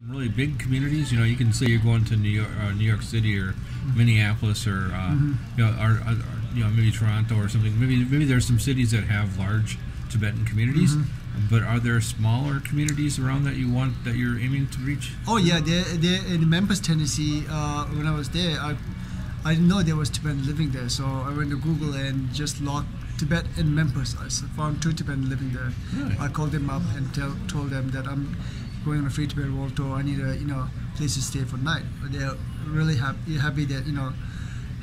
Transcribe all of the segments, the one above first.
Really big communities, you can say you're going to New York City or Minneapolis or maybe Toronto or something. Maybe there's some cities that have large Tibetan communities, but are there smaller communities around that you're aiming to reach? Oh yeah, they're in Memphis, Tennessee. When I was there, I didn't know there was Tibetan living there, so I went to Google and just logged Tibet in Memphis. I found 2 Tibetan living there. Really? I called them up and told them that I'm going on a free Tibet world tour. I need a place to stay for the night. They're really happy that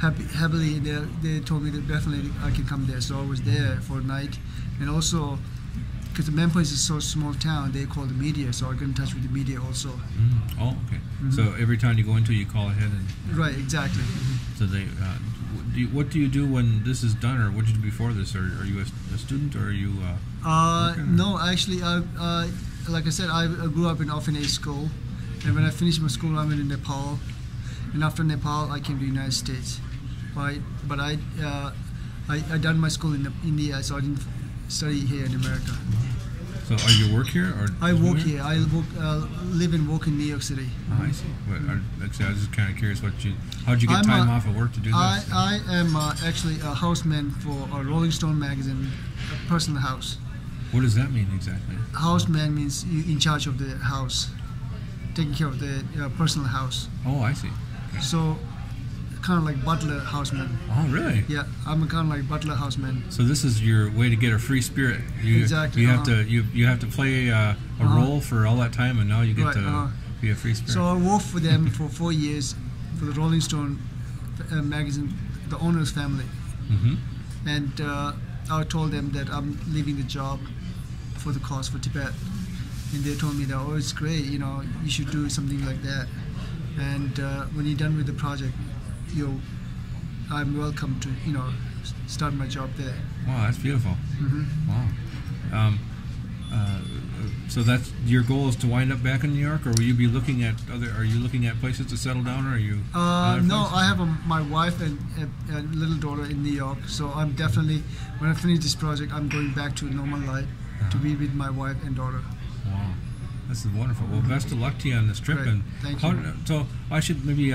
happily they told me that definitely I can come there. So I was there for a night, and also because Memphis is so small town, they call the media, so I got in touch with the media also. Oh, okay. So every time you go into, you call ahead and right, exactly. So they. What do you do when this is done, or what did you do before this? Are you a student, or are you? No, actually, like I said, I grew up in orphanage school, and when I finished my school, I went to Nepal, and after Nepal, I came to the United States. But I done my school in India, so I didn't study here in America. So, are you work here, or I work here? I live and work in New York City. Oh, I see. But I was just kind of curious, how'd you get time off of work to do this? I am actually a houseman for a Rolling Stone magazine, a personal house. What does that mean exactly? Houseman means you in charge of the house, taking care of the personal house. Oh, I see. Okay. So, kind of like butler houseman. Oh, really? Yeah, I'm a kind of like butler houseman. So this is your way to get a free spirit. Exactly. You have to play a role for all that time, and now you get to be a free spirit. So I worked for them for 4 years for the Rolling Stone magazine, the owner's family, and I told them that I'm leaving the job for the cause for Tibet, and they told me that it's great, you should do something like that, and when you're done with the project, I'm welcome to start my job there. Wow, that's beautiful. Wow. So that's your goal, is to wind up back in New York, or will you be looking at Are you looking at places to settle down, or are you? No, I have my wife and a little daughter in New York, so I'm definitely, when I finish this project, I'm going back to normal life to be with my wife and daughter. Wow, this is wonderful. Well, best of luck to you on this trip. Great. And thank you. So I should maybe.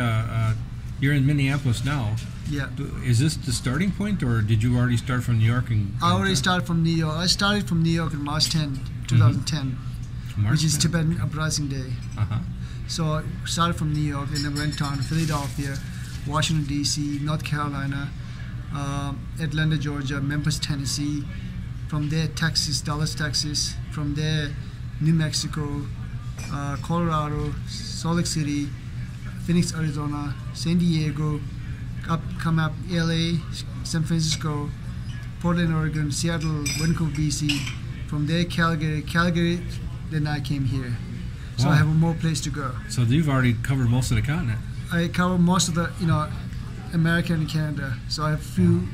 You're in Minneapolis now. Yeah. Is this the starting point, or did you already start from New York? I already started from New York. I started from New York on March 10, 2010, which is Tibetan Uprising Day. So I started from New York, and then went on Philadelphia, Washington, D.C., North Carolina, Atlanta, Georgia, Memphis, Tennessee. From there, Texas, Dallas, Texas. From there, New Mexico, Colorado, Salt Lake City, Phoenix, Arizona, San Diego, come up LA, San Francisco, Portland, Oregon, Seattle, Vancouver, BC. From there, Calgary, then I came here. So wow. I have more place to go. So you've already covered most of the continent. I cover most of the, America and Canada. So I have few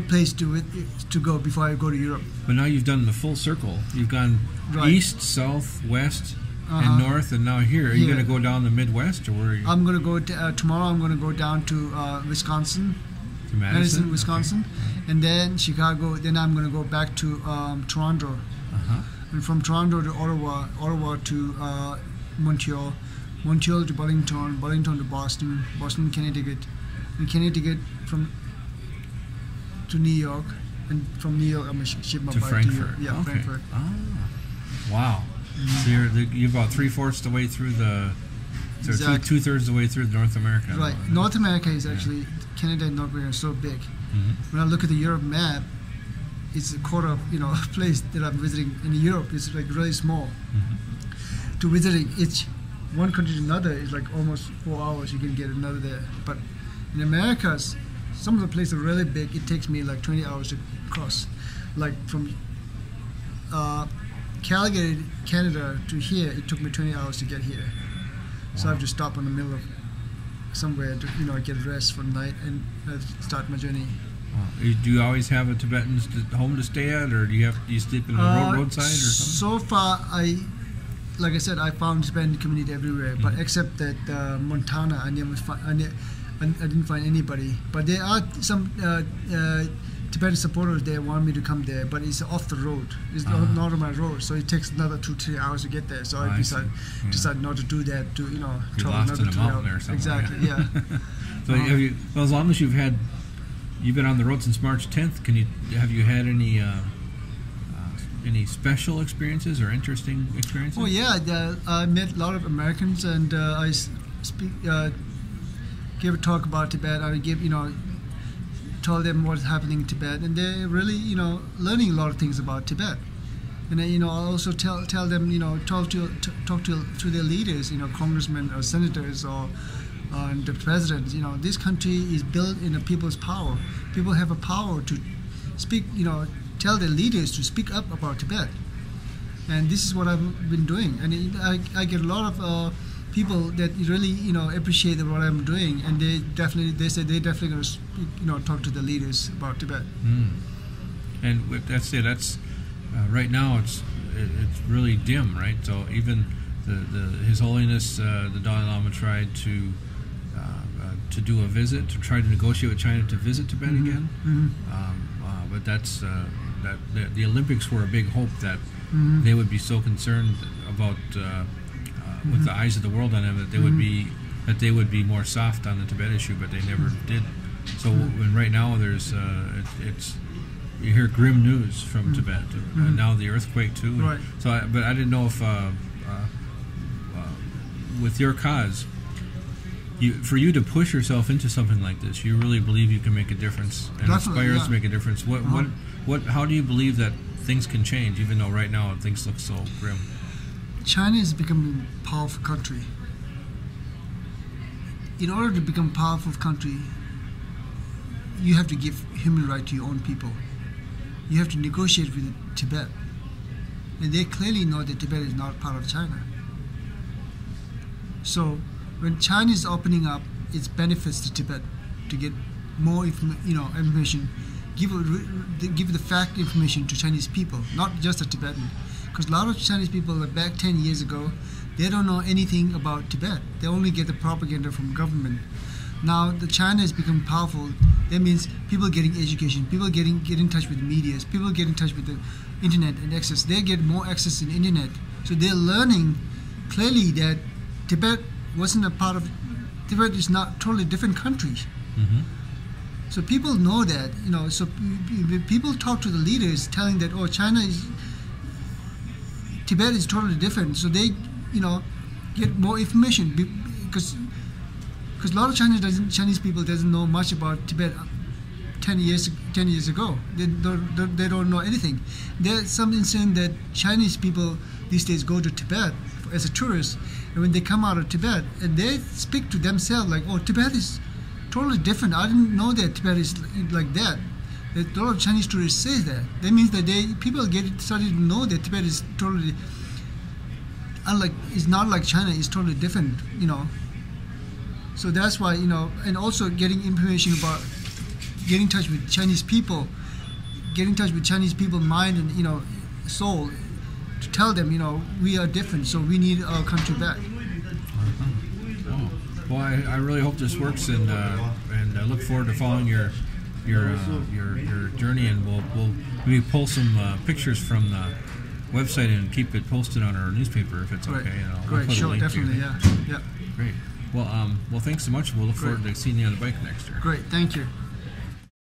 places to go before I go to Europe. But now you've done the full circle. You've gone east, south, west, and north, and now here. Are you going to go down the Midwest, or where are you? I'm going to go tomorrow. I'm going to go down to Wisconsin, to Madison, Wisconsin, okay. And then Chicago. Then I'm going to go back to Toronto, and from Toronto to Ottawa to Montreal, Montreal to Burlington, Burlington to Boston, Boston, Connecticut, and Connecticut to New York, and from New York I'm going to ship my bike Frankfurt. to okay. Frankfurt. Oh, wow. So you're about 3/4 the way through exactly. 2/3 the way through North America. Right. North America is actually, Canada and North America are so big. When I look at the Europe map, it's a quarter of place that I'm visiting. In Europe, it's like really small. To visiting each one country to another is like almost 4 hours. You can get another there. But in Americas, some of the places are really big. It takes me like 20 hours to cross. Like from Calgary, Canada to here, it took me 20 hours to get here. So I have to stop in the middle of somewhere to get rest for the night and start my journey. Do you always have a Tibetan home to stay at, or do you sleep in the roadside or something? So far, like I said, I found Tibetan community everywhere, but except that Montana, I didn't find anybody. But there are some Tibetan supporters there want me to come there, but it's off the road. It's not on my road, so it takes another 2-3 hours to get there. So I decided not to do that. To be lost in a mountain or something. Exactly, yeah. So as long as you've been on the road since March 10th, have you had any special experiences or interesting experiences? Oh yeah, I met a lot of Americans, and I gave a talk about Tibet. I told them what's happening in Tibet, and they're really learning a lot of things about Tibet. And I also tell them talk to their leaders, congressmen or senators or the presidents. This country is built in a people's power. People have a power to speak. Tell their leaders to speak up about Tibet, and this is what I've been doing. And I get a lot of people that really appreciate what I'm doing, and they say they're definitely going to talk to the leaders about Tibet. And that's right now it's really dim, right? So even His Holiness the Dalai Lama tried to do a visit, to try to negotiate with China to visit Tibet again, but that's the Olympics were a big hope that they would be so concerned about with the eyes of the world on them that they would be more soft on the Tibet issue, but they never did. So when right now there's you hear grim news from Tibet, now the earthquake too. Right. So, but I didn't know if with your cause, for you to push yourself into something like this, you really believe you can make a difference and inspire us to make a difference. How do you believe that things can change, even though right now things look so grim? China is becoming a powerful country. In order to become a powerful country, you have to give human rights to your own people. You have to negotiate with Tibet. And they clearly know that Tibet is not part of China. So when China is opening up its benefits to Tibet to get more information, give the fact information to Chinese people, not just the Tibetan. Because a lot of Chinese people back 10 years ago, they don't know anything about Tibet. They only get the propaganda from government. Now the China has become powerful. That means people getting education, people get in touch with media, people get in touch with the internet and access. They get more access to the internet. So they're learning clearly that Tibet wasn't a part of, Tibet is not totally different country. So people know that, so people talk to the leaders telling that, Tibet is totally different. So they, get more information because a lot of Chinese people doesn't know much about Tibet 10 years ago. They don't know anything. There's some incident that Chinese people these days go to Tibet as a tourist, and when they come out of Tibet, and they speak to themselves like, oh, Tibet is totally different. I didn't know that Tibet is like that. A lot of Chinese tourists say that. That means that people started to know that Tibet is totally unlike. It's not like China. It's totally different. So that's why and also getting information about getting in touch with Chinese people, getting in touch with Chinese people's mind and soul, to tell them we are different. So we need our country back. Oh. Well, I really hope this works, and I look forward to following your journey, and we'll maybe pull some pictures from the website and keep it posted on our newspaper if it's okay. Great, sure, definitely, yeah. Great. Well, thanks so much. We'll look forward to seeing you on the bike next year. Great, thank you.